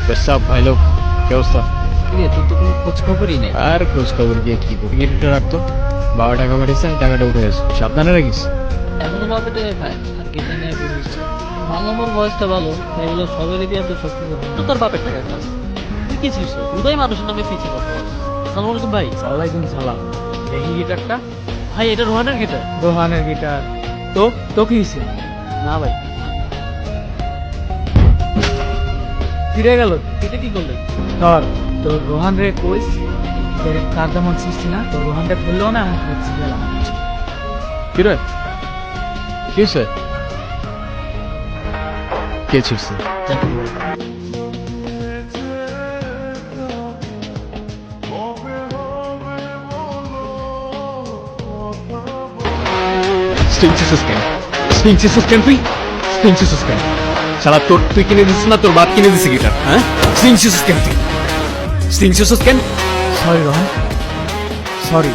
পেশাব ভাই লোক কি অবস্থা? তোর তো কোনো খোঁজ খবরই নেই। আর খোঁজ খবর গিয়ে কি করবি? গেটটা রাখতো, বাবা টাকা পাঠিয়েছেন, টাকাটা উঠে গেছে, সাবধানে রাখিস। এখনো বাপে টাকা খায় আর কেটে নিয়ে বুঝিস মামার বয়সটা ভালো, এগুলো সবেরই দিয়ে তো শক্তি করবে তো। তোর বাপের টাকা খাস, তুই কি ছিস? উদয় মানুষের নামে পিছিয়ে কথা বল। সালাম আলাইকুম ভাই। ওয়ালাইকুম সালাম। দেখি গিটারটা। ভাই এটা রোহানের গিটার। রোহানের গিটার। তো তো কি হয়েছে? না ভাই, ফিরে গেল। এটা কি করলেন? ধর তোর রোহান রে কইস কার তেমন সৃষ্টি না, তোর রোহানটা খুললো না আমি হচ্ছে গেলাম। কি রে কি হয়েছে? কে ছুটছে? স্টিংসিস কেন? স্টিংসিস কেন তুই? স্টিংসিস কেন? শালা তোর তুই কিনে দিছিস না তোর বাপ কিনে দিছে গিটার? হ্যাঁ স্টিংসিস কেন তুই? স্টিংসিস কেন? Sorry Rohan, sorry.